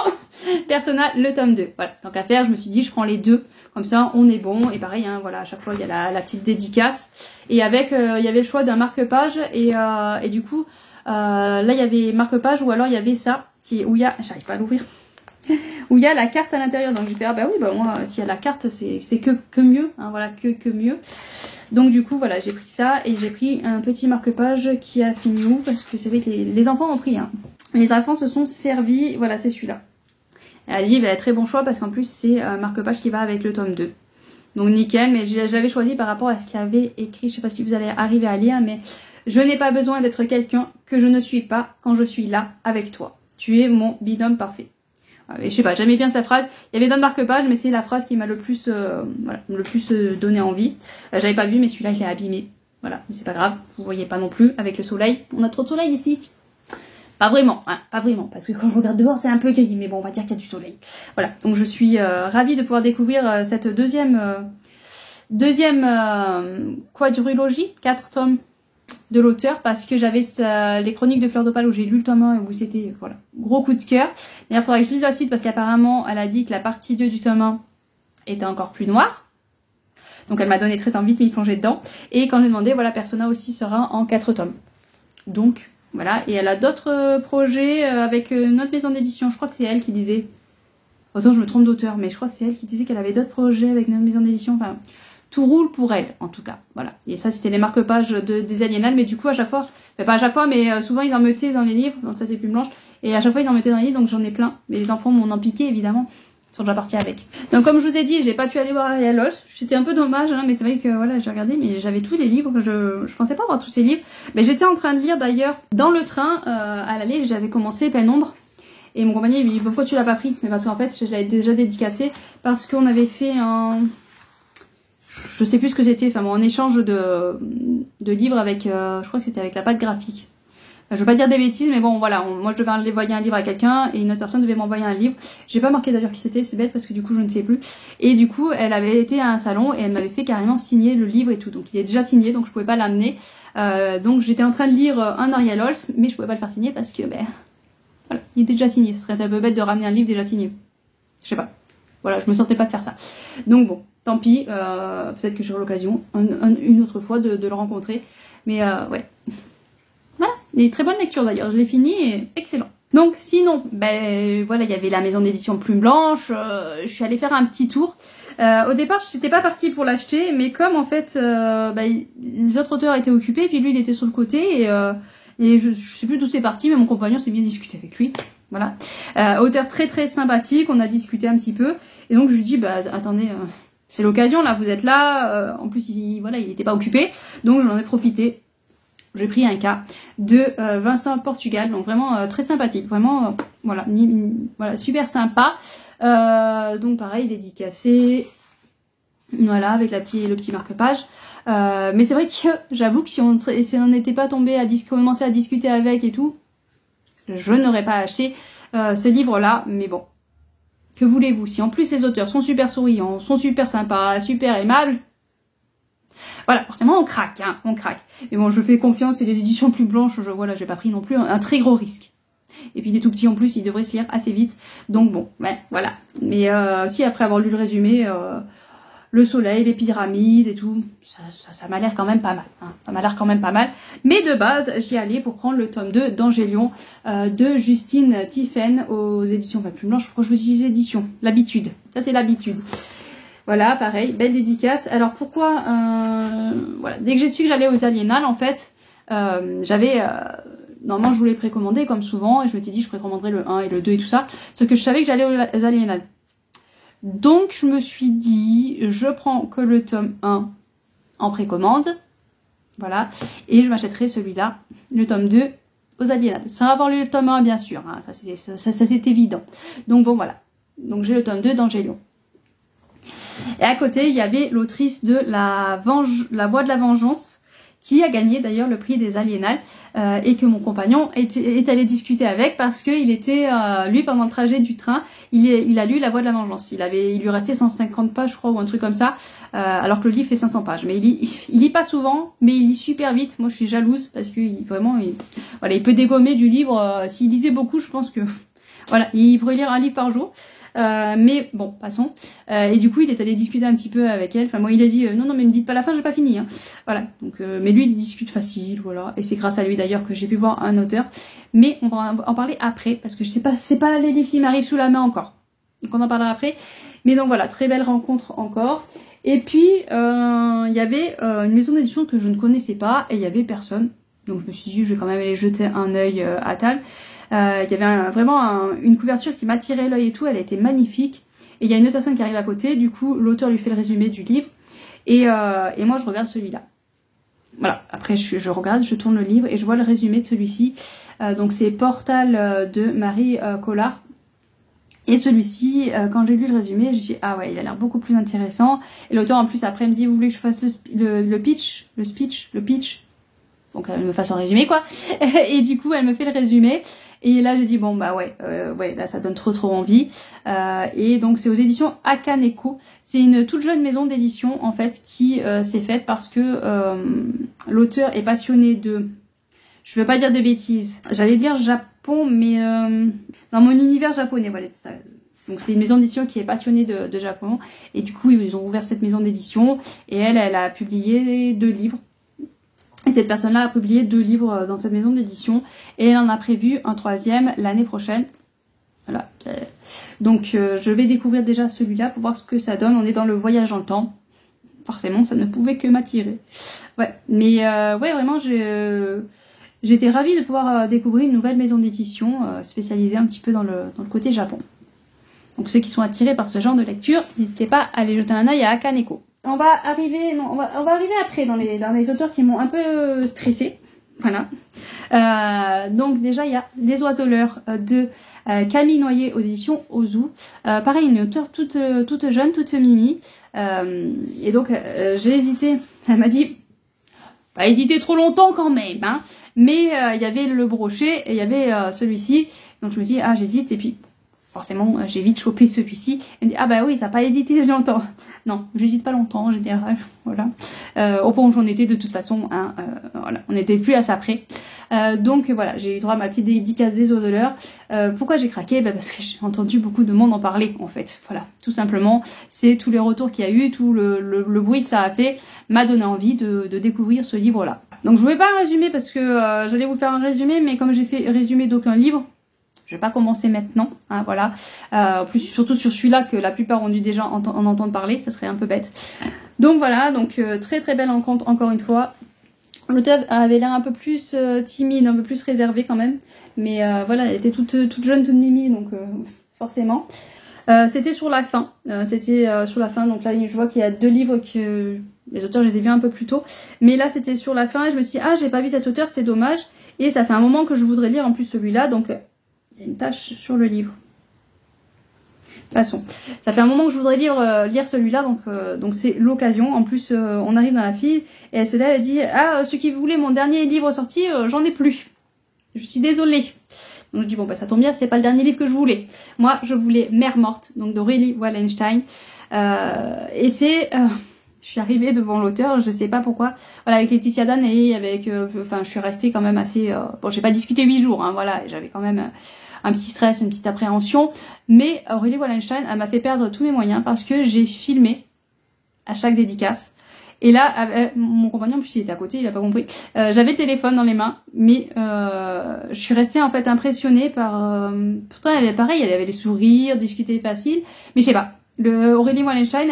Speaker 1: Persona, le tome 2. Voilà, tant qu'à faire, je me suis dit, je prends les deux, comme ça, on est bon. Et pareil, hein, voilà, à chaque fois, il y a la petite dédicace. Et avec, il y avait le choix d'un marque-page, et du coup, là, il y avait marque-page, ou alors il y avait ça, où il y a, j'arrive pas à l'ouvrir, où il y a la carte à l'intérieur. Donc j'ai fait, ah bah oui, bah moi, s'il y a la carte, c'est que mieux, hein, voilà, que mieux. Donc du coup, voilà, j'ai pris ça, et j'ai pris un petit marque-page qui a fini où, parce que c'est vrai que les enfants ont pris, hein. Les enfants se sont servis, voilà, c'est celui-là. Elle a dit, bah, très bon choix, parce qu'en plus, c'est un marque-page qui va avec le tome 2. Donc nickel, mais je l'avais choisi par rapport à ce qu'il y avait écrit, je sais pas si vous allez arriver à lire, mais je n'ai pas besoin d'être quelqu'un que je ne suis pas quand je suis là avec toi. Tu es mon binôme parfait. Je sais pas, j'aimais bien sa phrase. Il y avait d'autres marque-pages, mais c'est la phrase qui m'a le plus, voilà, donné envie. J'avais pas vu, mais celui-là, il est abîmé. Voilà, mais c'est pas grave, vous voyez pas non plus avec le soleil. On a trop de soleil ici. Pas vraiment, hein, pas vraiment, parce que quand je regarde dehors, c'est un peu gris, mais bon, on va dire qu'il y a du soleil. Voilà, donc je suis ravie de pouvoir découvrir cette deuxième quadrilogie, 4 tomes de l'auteur, parce que j'avais les chroniques de Fleur d'Opale où j'ai lu le tome 1 où c'était, voilà, gros coup de cœur. D'ailleurs, il faudrait que je lise la suite parce qu'apparemment, elle a dit que la partie 2 du tome 1 était encore plus noire. Donc elle m'a donné très envie de m'y plonger dedans. Et quand j'ai demandé, voilà, Persona aussi sera en 4 tomes. Donc, voilà. Et elle a d'autres projets avec une autre maison d'édition. Je crois que c'est elle qui disait... Autant je me trompe d'auteur, mais je crois que c'est elle qui disait qu'elle avait d'autres projets avec notre maison d'édition. Enfin... Tout roule pour elle, en tout cas, voilà. Et ça, c'était les marque-pages des Aliénales, mais du coup, à chaque fois, enfin, pas à chaque fois, mais souvent, ils en mettaient dans les livres, donc ça, c'est plus blanche, et à chaque fois, ils en mettaient dans les livres, donc j'en ai plein. Mais les enfants m'en ont piqué, évidemment, ils sont déjà partis avec. Donc, comme je vous ai dit, j'ai pas pu aller voir Ariel Loche, c'était un peu dommage, hein, mais c'est vrai que, voilà, j'ai regardé, mais j'avais tous les livres, je pensais pas avoir tous ces livres, mais j'étais en train de lire, d'ailleurs, dans le train, à l'aller, j'avais commencé Pénombre, et mon compagnon, il me dit, pourquoi tu l'as pas pris? Mais parce qu'en fait, je l'avais déjà dédicacé, parce qu'on avait fait un... Je sais plus ce que c'était, enfin bon, en échange de livres avec, je crois que c'était avec la pâte graphique. Enfin, je veux pas dire des bêtises, mais bon, voilà, moi je devais envoyer un livre à quelqu'un et une autre personne devait m'envoyer un livre. J'ai pas marqué d'ailleurs qui c'était, c'est bête parce que du coup je ne sais plus. Et du coup, elle avait été à un salon et elle m'avait fait carrément signer le livre et tout. Donc il est déjà signé, donc je pouvais pas l'amener. Donc j'étais en train de lire un Ariel Holz, mais je pouvais pas le faire signer parce que, ben, voilà, il était déjà signé. Ce serait un peu bête de ramener un livre déjà signé. Je sais pas. Voilà, je me sentais pas de faire ça. Donc bon. Tant pis, peut-être que j'aurai l'occasion une autre fois de le rencontrer. Mais ouais. Voilà, des très bonnes lectures d'ailleurs. Je l'ai fini et excellent. Donc sinon, ben voilà, il y avait la maison d'édition Plume Blanche. Je suis allée faire un petit tour. Au départ, je n'étais pas partie pour l'acheter, mais comme en fait, ben, les autres auteurs étaient occupés, puis lui il était sur le côté et je sais plus d'où c'est parti, mais mon compagnon s'est bien discuté avec lui. Voilà, auteur très très sympathique. On a discuté un petit peu et donc je lui dis, bah attendez. C'est l'occasion, là, vous êtes là, en plus, voilà, il n'était pas occupé, donc j'en ai profité. J'ai pris un cas de Vincent Portugal, donc vraiment très sympathique, vraiment, voilà, voilà, super sympa. Donc pareil, dédicacé, voilà, avec le petit marque-page. Mais c'est vrai que j'avoue que si on n'était pas tombé à commencer à discuter avec et tout, je n'aurais pas acheté ce livre-là, mais bon. Que voulez-vous? Si en plus les auteurs sont super souriants, sont super sympas, super aimables, voilà, forcément on craque, hein, on craque. Mais bon, je fais confiance, c'est des éditions Plume Blanche, voilà, j'ai pas pris non plus un très gros risque. Et puis il est tout petit en plus, il devrait se lire assez vite, donc bon, ouais, voilà. Mais si après avoir lu le résumé, le soleil, les pyramides et tout, ça m'a l'air quand même pas mal, hein, ça m'a l'air quand même pas mal. Mais de base, j'y allais pour prendre le tome 2 d'Angélion de Justine Tiphaine aux éditions Plume Blanche. Pourquoi je vous dis éditions? L'habitude, ça c'est l'habitude. Voilà, pareil, belle dédicace. Alors pourquoi, voilà, dès que j'ai su que j'allais aux Aliénales, en fait, j'avais... normalement, je voulais précommander comme souvent, et je m'étais dit je précommanderais le 1 et le 2 et tout ça, sauf que je savais que j'allais aux Aliénales. Donc je me suis dit, je prends que le tome 1 en précommande, voilà, et je m'achèterai celui-là, le tome 2 aux Aliénales. Sans avoir lu le tome 1 bien sûr, hein, ça c'est évident. Donc bon voilà, donc j'ai le tome 2 d'Angélion. Et à côté il y avait l'autrice de la Voix de la Vengeance, qui a gagné d'ailleurs le prix des Aliénales, et que mon compagnon est allé discuter avec parce qu'il était, lui, pendant le trajet du train, il a lu La Voix de la Vengeance. Il lui restait 150 pages, je crois, ou un truc comme ça, alors que le livre fait 500 pages. Mais il lit pas souvent, mais il lit super vite. Moi, je suis jalouse parce que vraiment, voilà, il peut dégommer du livre. S'il lisait beaucoup, je pense que voilà, il pourrait lire un livre par jour. Mais bon, passons. Et du coup, il est allé discuter un petit peu avec elle. Enfin, moi, il a dit non, mais me dites pas la fin, j'ai pas fini. Hein. Voilà. Donc, mais lui, il discute facile, voilà. Et c'est grâce à lui d'ailleurs que j'ai pu voir un auteur. Mais on va en parler après parce que je sais pas, c'est pas les films m'arrivent sous la main encore. Donc, on en parlera après. Mais donc voilà, très belle rencontre encore. Et puis, il y avait une maison d'édition que je ne connaissais pas et il y avait personne. Donc, je me suis dit, je vais quand même aller jeter un œil à Tal. Il y avait vraiment une couverture qui m'attirait l'œil et tout, elle était magnifique. Et il y a une autre personne qui arrive à côté, du coup l'auteur lui fait le résumé du livre. Et moi je regarde celui-là. Voilà, après je regarde, je tourne le livre et je vois le résumé de celui-ci. Donc c'est Portal de Marie Collard. Et celui-ci, quand j'ai lu le résumé, j'ai dit ah ouais, il a l'air beaucoup plus intéressant. Et l'auteur en plus après me dit, vous voulez que je fasse le pitch. Donc elle me fasse un résumé quoi. Et du coup elle me fait le résumé. Et là j'ai dit bon bah ouais, là ça donne trop envie. Et donc c'est aux éditions Akaneko. C'est une toute jeune maison d'édition en fait qui s'est faite parce que l'auteur est passionné de, je veux pas dire de bêtises, j'allais dire Japon mais dans mon univers japonais, voilà c'est ça. Donc c'est une maison d'édition qui est passionnée de Japon. Et du coup ils ont ouvert cette maison d'édition et elle a publié 2 livres. Et cette personne-là a publié 2 livres dans cette maison d'édition. Et elle en a prévu un 3e l'année prochaine. Voilà. Donc je vais découvrir déjà celui-là pour voir ce que ça donne. On est dans le voyage dans le temps. Forcément, ça ne pouvait que m'attirer. Ouais. Mais ouais, vraiment, j'étais ravie de pouvoir découvrir une nouvelle maison d'édition spécialisée un petit peu dans le côté Japon. Donc ceux qui sont attirés par ce genre de lecture, n'hésitez pas à aller jeter un œil à Akaneko. On va arriver après dans les auteurs qui m'ont un peu stressée. Voilà. Donc déjà il y a Les Oiseleurs de Camille Noyer aux éditions Ozu. Pareil, une auteure toute jeune, toute mimi. Et donc j'ai hésité. Elle m'a dit pas hésiter trop longtemps quand même, hein. Mais il y avait le brochet et il y avait celui-ci. Donc je me dis ah j'hésite et puis forcément, j'ai vite chopé celui-ci. Elle me dit, ah bah oui, ça n'a pas hésité longtemps. Non, j'hésite pas longtemps en général. Voilà. Au point où j'en étais de toute façon, hein, voilà. On n'était plus à ça près. Donc voilà, j'ai eu droit à ma petite dédicace des Oiseleurs. Pourquoi j'ai craqué? Bah parce que j'ai entendu beaucoup de monde en parler, en fait. Voilà, tout simplement. C'est tous les retours qu'il y a eu, tout le bruit que ça a fait, m'a donné envie de découvrir ce livre-là. Donc je ne vais pas résumer parce que j'allais vous faire un résumé, mais comme j'ai fait résumé d'aucun livre, je vais pas commencer maintenant, hein, voilà. En plus, surtout sur celui-là que la plupart ont dû déjà en entendre parler, ça serait un peu bête. Donc voilà, donc très belle rencontre encore une fois. L'auteur avait l'air un peu plus timide, un peu plus réservé quand même. Mais voilà, elle était toute jeune, toute mimi, donc forcément. C'était sur la fin, donc là je vois qu'il y a 2 livres que les auteurs je les ai vus un peu plus tôt. Mais là c'était sur la fin et je me suis dit, ah j'ai pas vu cet auteur, c'est dommage. Et ça fait un moment que je voudrais lire en plus celui-là, donc... Il y a une tache sur le livre. Passons. Ça fait un moment que je voudrais lire celui-là, donc c'est l'occasion. En plus, on arrive dans la file et elle se lève et dit, ah, ceux qui voulaient mon dernier livre sorti, j'en ai plus. Je suis désolée. Donc je dis, bon, bah ça tombe bien, c'est pas le dernier livre que je voulais. Moi, je voulais Mère morte, donc d'Aurélie Wallenstein. Et c'est... je suis arrivée devant l'auteur, je sais pas pourquoi. Voilà, avec Laetitia Dan et avec... Enfin, je suis restée quand même assez... bon, j'ai pas discuté 8 jours, hein, voilà. J'avais quand même un petit stress, une petite appréhension. Mais Aurélie Wallenstein, elle m'a fait perdre tous mes moyens parce que j'ai filmé à chaque dédicace. Et là, mon compagnon, en plus il était à côté, il a pas compris. J'avais le téléphone dans les mains, mais je suis restée en fait impressionnée par... pourtant, elle est pareil, elle avait les sourires, discuter facile. Mais je sais pas. Aurélie Wallenstein,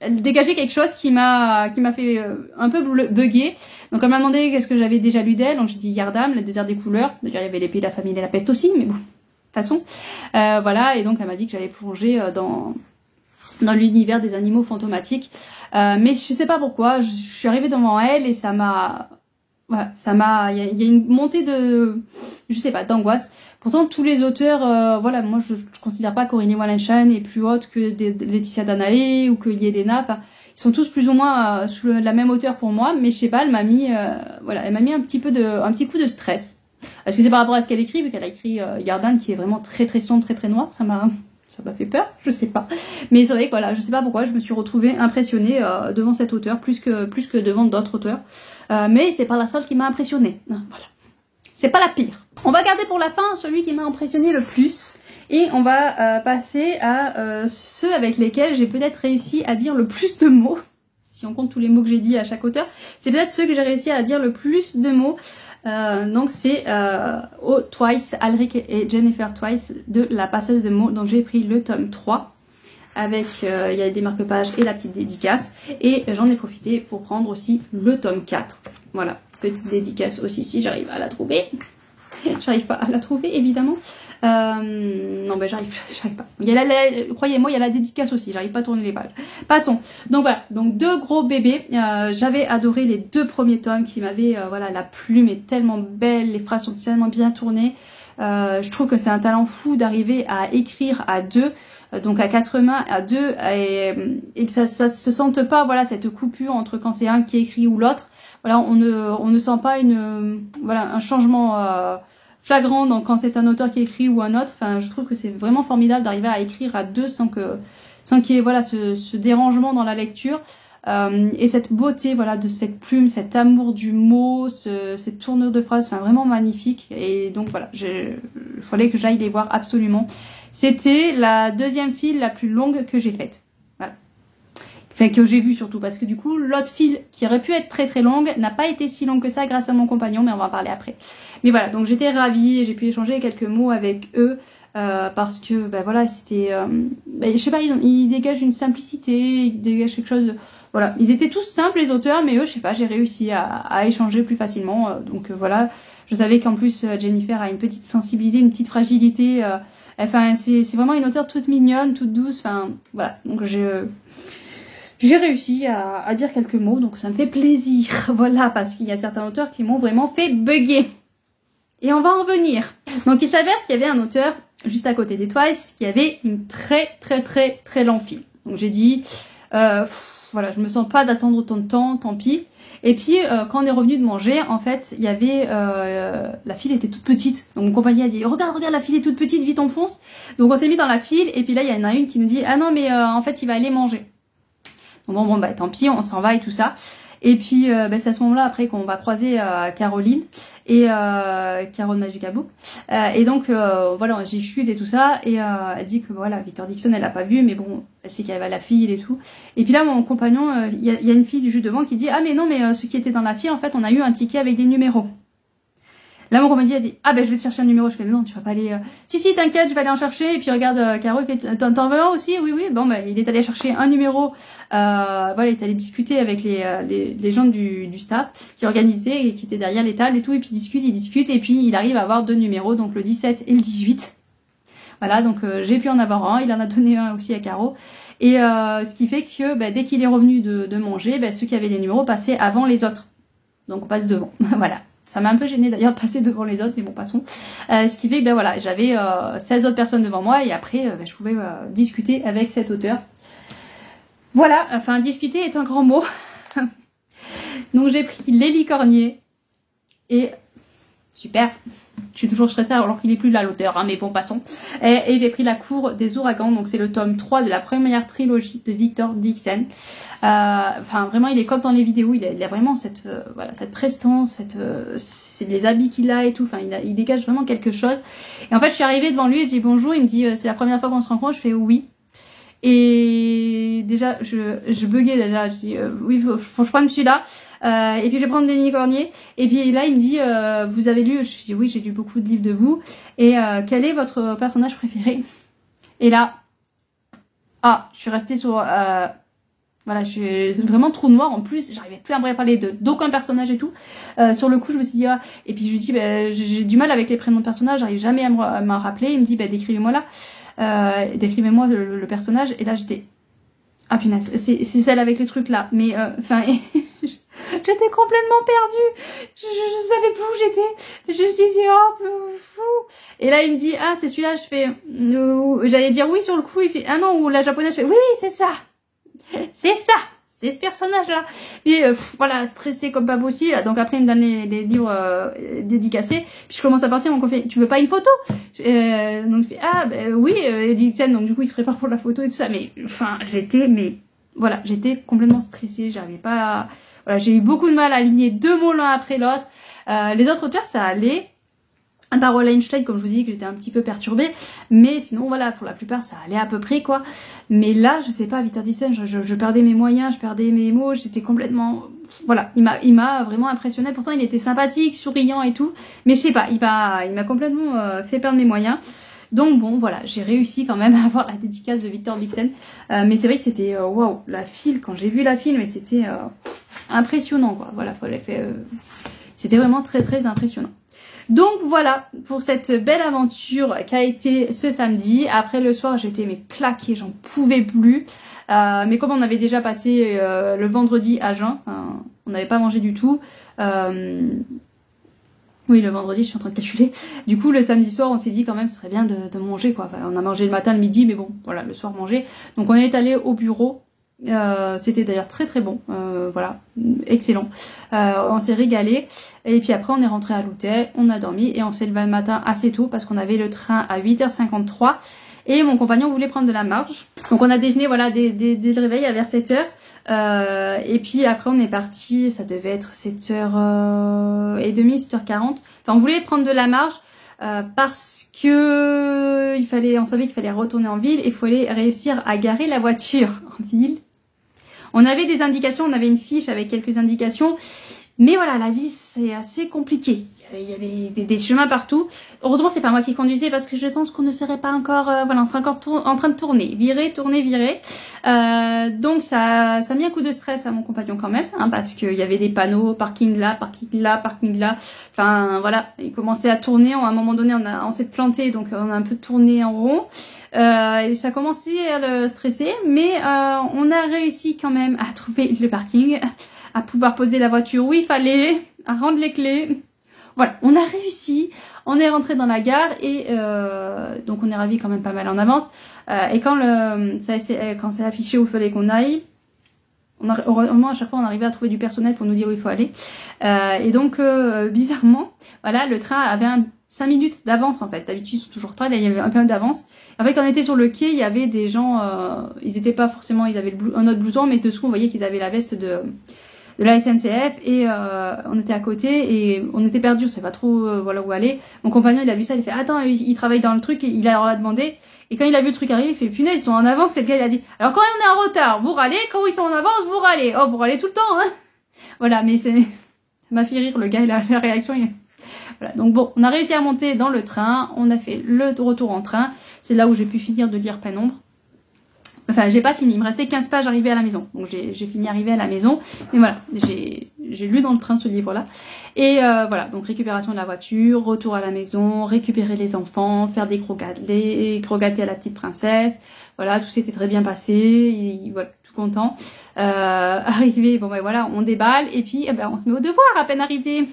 Speaker 1: elle dégageait quelque chose qui m'a fait un peu bugger. Donc elle m'a demandé qu'est-ce que j'avais déjà lu d'elle. Donc j'ai dit Yardam, le désert des couleurs. D'ailleurs il y avait l'épée de la famille et la peste aussi, mais bon, de toute façon. Voilà, et donc elle m'a dit que j'allais plonger dans l'univers des animaux fantomatiques. Mais je sais pas pourquoi, je suis arrivée devant elle et ça m'a... Voilà, il y a une montée de... je sais pas, d'angoisse. Pourtant, tous les auteurs, voilà, moi je considère pas qu'Aurélie Wallenstein est plus haute que Laetitia Danaé ou que Yelena. Enfin, Ils sont tous plus ou moins sous la même hauteur pour moi, mais je sais pas, elle m'a mis, voilà, elle m'a mis un petit coup de stress. Est-ce que c'est par rapport à ce qu'elle écrit, vu qu'elle a écrit Yardan qui est vraiment très très sombre, très très noir, ça m'a fait peur, je sais pas. Mais c'est vrai que voilà, je sais pas pourquoi, je me suis retrouvée impressionnée devant cette auteure, plus que devant d'autres auteurs. Mais c'est pas la seule qui m'a impressionnée. Voilà. C'est pas la pire. On va garder pour la fin celui qui m'a impressionné le plus. Et on va passer à ceux avec lesquels j'ai peut-être réussi à dire le plus de mots. Si on compte tous les mots que j'ai dit à chaque auteur. C'est peut-être ceux que j'ai réussi à dire le plus de mots. Donc c'est Twice, Alric et Jennifer Twice de La Passeuse de mots. Donc j'ai pris le tome 3 avec il y a des marque-pages et la petite dédicace. Et j'en ai profité pour prendre aussi le tome 4. Voilà, petite dédicace aussi si j'arrive à la trouver. J'arrive pas à la trouver évidemment. Non ben j'arrive pas. Croyez-moi, il y a la dédicace aussi, j'arrive pas à tourner les pages. Passons. Donc voilà, donc 2 gros bébés. J'avais adoré les 2 premiers tomes qui m'avaient, voilà, la plume est tellement belle, les phrases sont tellement bien tournées. Je trouve que c'est un talent fou d'arriver à écrire à 2, donc à 4 mains, à 2, et que ça se sente pas, voilà, cette coupure entre quand c'est un qui écrit ou l'autre. Voilà, on ne sent pas un changement flagrant quand c'est un auteur qui écrit ou un autre. Enfin, je trouve que c'est vraiment formidable d'arriver à écrire à 2 sans qu'il y ait voilà, ce dérangement dans la lecture. Et cette beauté, voilà, de cette plume, cet amour du mot, cette tournure de phrase, enfin vraiment magnifique. Et donc voilà, il fallait que j'aille les voir absolument. C'était la 2e file la plus longue que j'ai faite. Voilà. Enfin, que j'ai vue surtout, parce que du coup, l'autre file qui aurait pu être très très longue n'a pas été si longue que ça grâce à mon compagnon, mais on va en parler après. Mais voilà, donc j'étais ravie, j'ai pu échanger quelques mots avec eux, parce que, ben voilà, c'était... je sais pas, ils dégagent une simplicité, ils dégagent quelque chose... Voilà, ils étaient tous simples les auteurs, mais eux, je sais pas, j'ai réussi à échanger plus facilement, donc voilà. Je savais qu'en plus, Jennifer a une petite sensibilité, une petite fragilité, enfin, c'est vraiment une auteure toute mignonne, toute douce, enfin, voilà, donc j'ai réussi à dire quelques mots, donc ça me fait plaisir. Voilà, parce qu'il y a certains auteurs qui m'ont vraiment fait bugger. Et on va en venir. Donc il s'avère qu'il y avait un auteur juste à côté des Twice qui avait une très très très très longue file. Donc j'ai dit, voilà, je me sens pas d'attendre autant de temps, tant pis. Et puis quand on est revenu de manger, en fait, il y avait la file était toute petite. Donc mon compagnon a dit regarde, la file est toute petite, vite on fonce. Donc on s'est mis dans la file et puis là il y en a une qui nous dit ah non mais en fait il va aller manger. Donc bon bah tant pis, on s'en va et tout ça. Et puis c'est à ce moment-là après qu'on va croiser Caroline et Caro de Magica Book. Et donc voilà, j'y chute et tout ça et elle dit que voilà, Victor Dixon elle l'a pas vu mais bon, elle sait qu'il y avait la file et tout. Et puis là mon compagnon, il y a une fille du jus devant qui dit ah mais non mais ceux qui étaient dans la file en fait on a eu un ticket avec des numéros. Là mon compagnon a dit ah ben je vais te chercher un numéro. Je fais mais non tu vas pas aller si t'inquiète je vais aller en chercher. Et puis regarde Caro il fait t'en veux un aussi oui bon ben il est allé chercher un numéro. Voilà, il est allé discuter avec les gens du staff qui organisaient et qui étaient derrière les tables et tout, et puis il discute et puis il arrive à avoir 2 numéros, donc le 17 et le 18. Voilà, donc j'ai pu en avoir un, il en a donné un aussi à Caro. Et ce qui fait que dès qu'il est revenu de manger, ceux qui avaient les numéros passaient avant les autres. Donc on passe devant. Voilà. Ça m'a un peu gêné d'ailleurs de passer devant les autres, mais bon, passons. Ce qui fait que voilà, j'avais 16 autres personnes devant moi et après je pouvais discuter avec cet auteur. Voilà, enfin discuter est un grand mot. Donc j'ai pris les licorniers et super. Je suis toujours stressée alors qu'il n'est plus là l'auteur, hein, mais bon passons. Et j'ai pris la cour des ouragans, donc c'est le tome 3 de la première trilogie de Victor Dixon. Enfin vraiment il est comme dans les vidéos, il a vraiment cette voilà, cette prestance, c'est des habits qu'il a et tout, enfin il dégage vraiment quelque chose. Et en fait je suis arrivée devant lui, je dis bonjour, il me dit c'est la première fois qu'on se rencontre, je fais oui. Et déjà, je buguais déjà, je dis oui, faut que je prenne celui-là. Et puis je vais prendre des licorniers. Et puis là, il me dit, vous avez lu? Je dis oui, j'ai lu beaucoup de livres de vous. Et quel est votre personnage préféré? Et là, je suis restée sur... voilà, je suis vraiment trou noir. En plus, j'arrivais plus à me parler d'aucun personnage et tout. Sur le coup, je me suis dit, et puis je lui dis, j'ai du mal avec les prénoms de personnages, j'arrive jamais à m'en rappeler. Il me dit, décrivez-moi là. Décrivez-moi le personnage. Et là j'étais ah punaise, c'est celle avec les trucs là, mais enfin j'étais complètement perdue, je savais plus où j'étais, je me suis dit fou. Et là il me dit ah c'est celui-là, je fais j'allais dire oui sur le coup, il fait ah non, ou la japonaise, je fais oui c'est ça, c'était ce personnage-là. Puis voilà, stressé comme pas possible. Donc après, il me donne les livres dédicacés. Puis je commence à partir, on me fait, tu veux pas une photo? Donc je fais, ah ben oui, Eddie Nixon. Donc du coup, il se prépare pour la photo et tout ça. Mais enfin, voilà, j'étais complètement stressée. J'arrivais pas à... Voilà, j'ai eu beaucoup de mal à aligner 2 mots l'un après l'autre. Les autres auteurs, ça allait. À part Einstein, comme je vous dis, que j'étais un petit peu perturbée. Mais sinon, voilà, pour la plupart, ça allait à peu près, quoi. Mais là, je sais pas, Victor Dissen, je perdais mes moyens, je perdais mes mots, j'étais complètement... Voilà, il m'a vraiment impressionné. Pourtant, il était sympathique, souriant et tout. Mais je sais pas, il m'a complètement fait perdre mes moyens. Donc bon, voilà, j'ai réussi quand même à avoir la dédicace de Victor Dixon. Mais c'est vrai que c'était, waouh, la file, quand j'ai vu la file, mais c'était impressionnant, quoi. Voilà, c'était vraiment très, très impressionnant. Donc voilà pour cette belle aventure qu'a été ce samedi. Après le soir j'étais mais claquée, j'en pouvais plus. Mais comme on avait déjà passé le vendredi à jeun, on n'avait pas mangé du tout. Oui, le vendredi je suis en train de calculer. Du coup le samedi soir on s'est dit quand même ce serait bien de manger quoi. Enfin, on a mangé le matin, le midi, mais bon voilà, le soir manger. Donc on est allé au bureau. C'était d'ailleurs très très bon, voilà, excellent. On s'est régalé et puis après on est rentré à l'hôtel, on a dormi et on s'est levé le matin assez tôt parce qu'on avait le train à 8h53 et mon compagnon voulait prendre de la marge. Donc on a déjeuné voilà dès le réveil à vers 7h et puis après on est parti, ça devait être 7h30, 7h40. Enfin on voulait prendre de la marge parce que on savait qu'il fallait retourner en ville et il fallait réussir à garer la voiture en ville. On avait des indications, on avait une fiche avec quelques indications, mais voilà, la vie c'est assez compliqué. Il y a des chemins partout. Heureusement, c'est pas moi qui conduisais parce que je pense qu'on ne serait pas encore, voilà, on serait encore en train de tourner, virer. Donc ça a mis un coup de stress à mon compagnon quand même, hein, parce qu'il y avait des panneaux, parking là, parking là, parking là. Enfin voilà, il commençait à tourner. À un moment donné, on s'est planté, donc on a un peu tourné en rond. Et ça commençait à le stresser, mais on a réussi quand même à trouver le parking, à pouvoir poser la voiture où il fallait, à rendre les clés. Voilà, on a réussi, on est rentré dans la gare et donc on est ravis quand même pas mal en avance. Et quand c'est affiché où il fallait qu'on aille, heureusement à chaque fois on arrivait à trouver du personnel pour nous dire où il faut aller. Et donc bizarrement, voilà, le train avait 5 minutes d'avance en fait. D'habitude ils sont toujours tard, là il y avait un peu d'avance. En fait quand on était sur le quai, il y avait des gens, ils étaient pas forcément, ils avaient un autre blouson, mais dessous on voyait qu'ils avaient la veste de la SNCF et on était à côté et on était perdus, on savait pas trop voilà où aller. Mon compagnon il a vu ça, il fait attends, il travaille dans le truc, il a demandé et quand il a vu le truc arriver, il fait punaise ils sont en avance. Et le gars il a dit alors quand on est en retard vous râlez, quand ils sont en avance vous râlez. Oh vous râlez tout le temps hein. Voilà, mais ça m'a fait rire le gars, la réaction. Voilà, donc bon, on a réussi à monter dans le train, on a fait le retour en train. C'est là où j'ai pu finir de lire Pénombre. Enfin, j'ai pas fini, il me restait 15 pages arrivées à la maison. Donc j'ai fini arrivée à la maison. Mais voilà, j'ai lu dans le train ce livre-là. Et voilà, donc récupération de la voiture, retour à la maison, récupérer les enfants, faire des croquettes à la petite princesse. Voilà, tout s'était très bien passé. Et voilà, tout content. Arrivé, bon ben voilà, on déballe. Et puis ben, on se met au devoir à peine arrivé.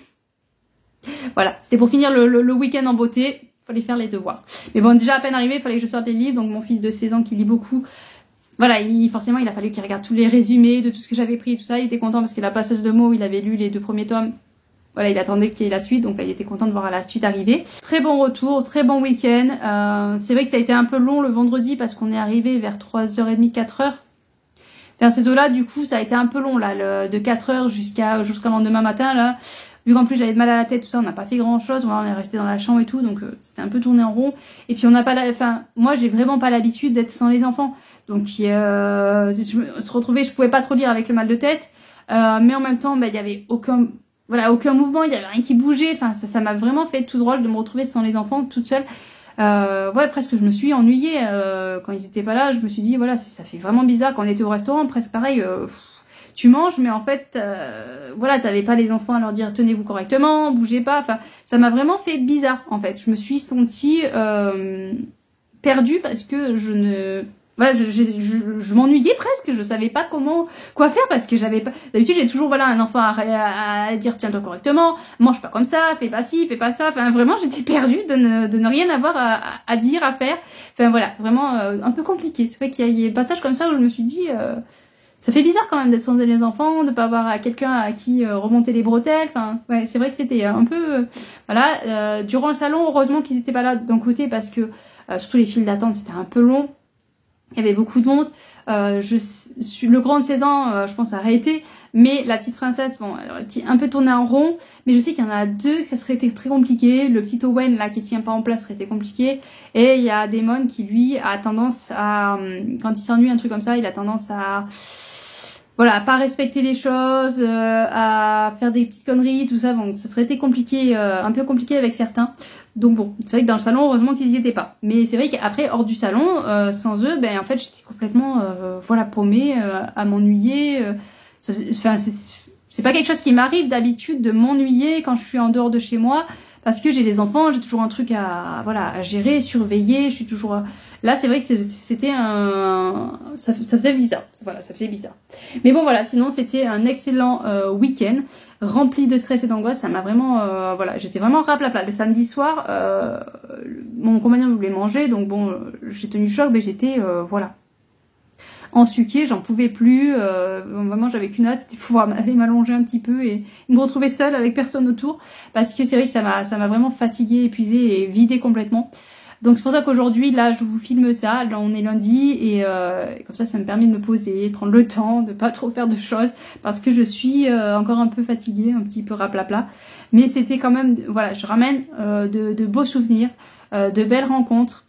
Speaker 1: Voilà, c'était pour finir le week-end en beauté. Il fallait faire les devoirs. Mais bon, déjà à peine arrivé, il fallait que je sorte des livres. Donc mon fils de 16 ans qui lit beaucoup, voilà, forcément il a fallu qu'il regarde tous les résumés de tout ce que j'avais pris et tout ça. Il était content parce que la passeuse de mots, il avait lu les 2 premiers tomes. Voilà, il attendait qu'il y ait la suite, donc là, il était content de voir la suite arriver. Très bon retour, très bon week-end. C'est vrai que ça a été un peu long le vendredi parce qu'on est arrivé vers 3h30, 4h. Vers ces eaux-là, du coup, ça a été un peu long là, de 4h jusqu'au lendemain matin là. Vu qu'en plus j'avais de mal à la tête, tout ça, on n'a pas fait grand chose, voilà, on est resté dans la chambre et tout, donc c'était un peu tourné en rond. Et puis on n'a pas moi j'ai vraiment pas l'habitude d'être sans les enfants. Donc se retrouver, je pouvais pas trop lire avec le mal de tête, mais en même temps, il y avait aucun mouvement, il y avait rien qui bougeait, enfin ça m'a vraiment fait tout drôle de me retrouver sans les enfants, toute seule. Ouais, presque je me suis ennuyée quand ils étaient pas là, je me suis dit voilà, ça fait vraiment bizarre quand on était au restaurant, presque pareil. Tu manges, mais en fait, voilà, t'avais pas les enfants à leur dire tenez-vous correctement, bougez pas. Enfin, ça m'a vraiment fait bizarre, en fait. Je me suis sentie perdue parce que voilà, je m'ennuyais presque. Je savais pas quoi faire parce que j'avais pas. D'habitude, j'ai toujours voilà un enfant à dire tiens-toi correctement, mange pas comme ça, fais pas ci, fais pas ça. Enfin, vraiment, j'étais perdue de ne rien avoir à dire, à faire. Enfin voilà, vraiment un peu compliqué. C'est vrai qu'il y a des passages comme ça où je me suis dit ça fait bizarre quand même d'être sans les enfants, de pas avoir quelqu'un à qui remonter les bretelles. Enfin, ouais, c'est vrai que c'était un peu... voilà, durant le salon, heureusement qu'ils étaient pas là d'un côté parce que surtout les files d'attente, c'était un peu long. Il y avait beaucoup de monde. Le grand de 16 ans, je pense, a arrêté. Mais la petite princesse, bon, elle aurait un peu tourné en rond. Mais je sais qu'il y en a deux que ça serait été très compliqué. Le petit Owen, là, qui tient pas en place, serait été compliqué. Et il y a Damon qui, lui, a tendance à... quand il s'ennuie, un truc comme ça, il a tendance à... voilà, à pas respecter les choses, à faire des petites conneries, tout ça. Donc ça serait été compliqué, un peu compliqué avec certains. Donc bon, c'est vrai que dans le salon, heureusement qu'ils y étaient pas. Mais c'est vrai qu'après, hors du salon, sans eux, ben en fait, j'étais complètement, voilà, paumée, à m'ennuyer. Enfin, c'est pas quelque chose qui m'arrive d'habitude de m'ennuyer quand je suis en dehors de chez moi. Parce que j'ai les enfants, j'ai toujours un truc à, voilà, à gérer, surveiller, je suis toujours... Là, c'est vrai que c'était un... Ça faisait bizarre, voilà, ça faisait bizarre. Mais bon, voilà, sinon, c'était un excellent week-end, rempli de stress et d'angoisse, ça m'a vraiment... voilà, j'étais vraiment raplapla. Le samedi soir, mon compagnon voulait manger, donc bon, j'ai tenu choc, mais j'étais, voilà, ensuquée, j'en pouvais plus, vraiment j'avais qu'une hâte, c'était pouvoir aller m'allonger un petit peu et me retrouver seule avec personne autour, parce que c'est vrai que ça m'a vraiment fatiguée, épuisée et vidée complètement. Donc c'est pour ça qu'aujourd'hui, là, je vous filme ça, là on est lundi, et comme ça me permet de me poser, de prendre le temps, de pas trop faire de choses, parce que je suis encore un peu fatiguée, un petit peu raplapla, mais c'était quand même, voilà, je ramène de beaux souvenirs, de belles rencontres,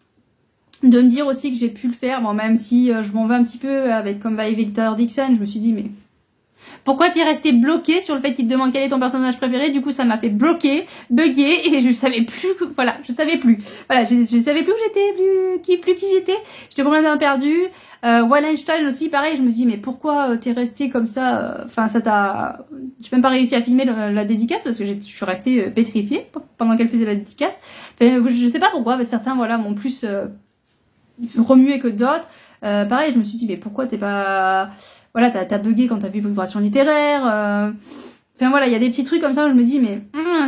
Speaker 1: de me dire aussi que j'ai pu le faire, bon, même si je m'en vais un petit peu avec comme va Victor Dixon, je me suis dit mais pourquoi t'es resté bloqué sur le fait qu'il te demande quel est ton personnage préféré? Du coup ça m'a fait bloquer, bugger et je savais plus, voilà, je savais plus, voilà, je savais plus où j'étais, plus qui j'étais, j'étais complètement perdue. Wallenstein aussi pareil, je me dis mais pourquoi t'es resté comme ça, enfin ça t'a, j'ai même pas réussi à filmer la dédicace parce que je suis restée pétrifiée pendant qu'elle faisait la dédicace, enfin, je sais pas pourquoi, mais certains voilà m'ont plus remué que d'autres. Pareil, je me suis dit mais pourquoi t'es pas, voilà, t'as bugué quand t'as vu Préparation littéraire. Enfin voilà, il y a des petits trucs comme ça où je me dis mais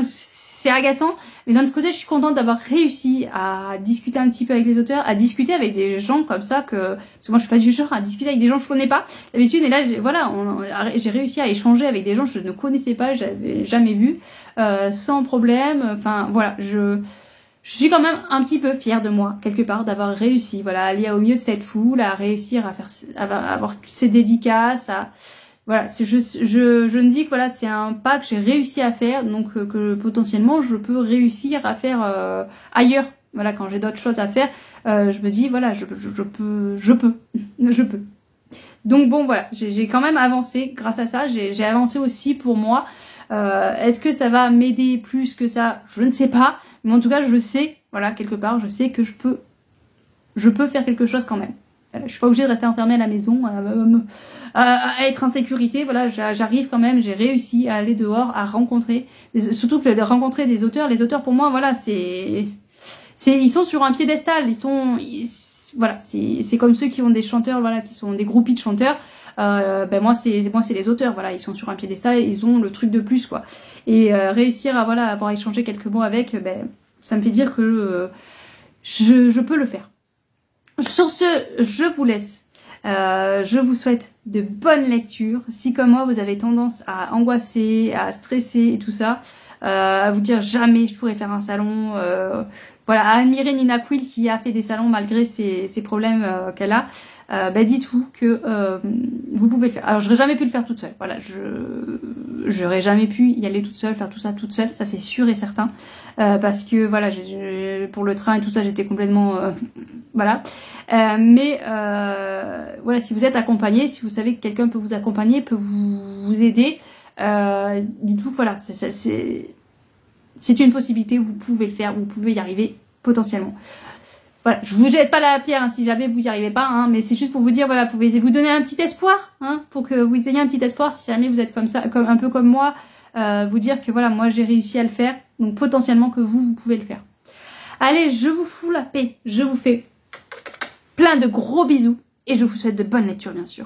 Speaker 1: c'est agaçant. Mais d'un autre côté, je suis contente d'avoir réussi à discuter un petit peu avec les auteurs, à discuter avec des gens comme ça parce que moi je suis pas du genre à discuter avec des gens que je connais pas d'habitude. Et là, voilà, j'ai réussi à échanger avec des gens que je ne connaissais pas, j'avais jamais vu, sans problème. Enfin voilà, je suis quand même un petit peu fière de moi, quelque part, d'avoir réussi, voilà, à aller au milieu de cette foule, à réussir à avoir toutes ces dédicaces, voilà, je me dis que voilà, c'est un pas que j'ai réussi à faire, donc que potentiellement je peux réussir à faire ailleurs, voilà, quand j'ai d'autres choses à faire, je me dis, voilà, je peux. Donc bon, voilà, j'ai quand même avancé grâce à ça, j'ai avancé aussi pour moi. Est-ce que ça va m'aider plus que ça? Je ne sais pas. Mais en tout cas, je sais, voilà, quelque part, je sais que je peux faire quelque chose quand même. Voilà, je suis pas obligée de rester enfermée à la maison, à être en sécurité. Voilà, j'arrive quand même, j'ai réussi à aller dehors, à rencontrer, surtout que de rencontrer des auteurs. Les auteurs, pour moi, voilà, ils sont sur un piédestal. Voilà, c'est comme ceux qui ont des chanteurs, voilà, qui sont des groupies de chanteurs. Ben moi c'est les auteurs, voilà, ils sont sur un piédestal, ils ont le truc de plus quoi. Et réussir à voilà avoir échangé quelques mots avec, ben ça me fait dire que je peux le faire. Sur ce, je vous laisse. Je vous souhaite de bonnes lectures. Si comme moi vous avez tendance à angoisser, à stresser et tout ça, à vous dire jamais je pourrais faire un salon, voilà, à admirer Nina Quill qui a fait des salons malgré ses problèmes qu'elle a. Bah dites-vous que vous pouvez le faire. Alors j'aurais jamais pu le faire toute seule, voilà, j'aurais jamais pu y aller toute seule, faire tout ça toute seule, ça c'est sûr et certain, parce que voilà, pour le train et tout ça j'étais complètement voilà, mais voilà, si vous êtes accompagné, si vous savez que quelqu'un peut vous accompagner, peut vous aider, dites-vous que voilà, c'est une possibilité, vous pouvez le faire, vous pouvez y arriver potentiellement. Voilà, je vous jette pas la pierre hein, si jamais vous y arrivez pas, hein, mais c'est juste pour vous dire, voilà, vous pouvez vous donner un petit espoir, hein, pour que vous ayez un petit espoir si jamais vous êtes comme ça, un peu comme moi, vous dire que voilà, moi j'ai réussi à le faire, donc potentiellement que vous pouvez le faire. Allez, je vous fous la paix, je vous fais plein de gros bisous et je vous souhaite de bonnes lectures bien sûr.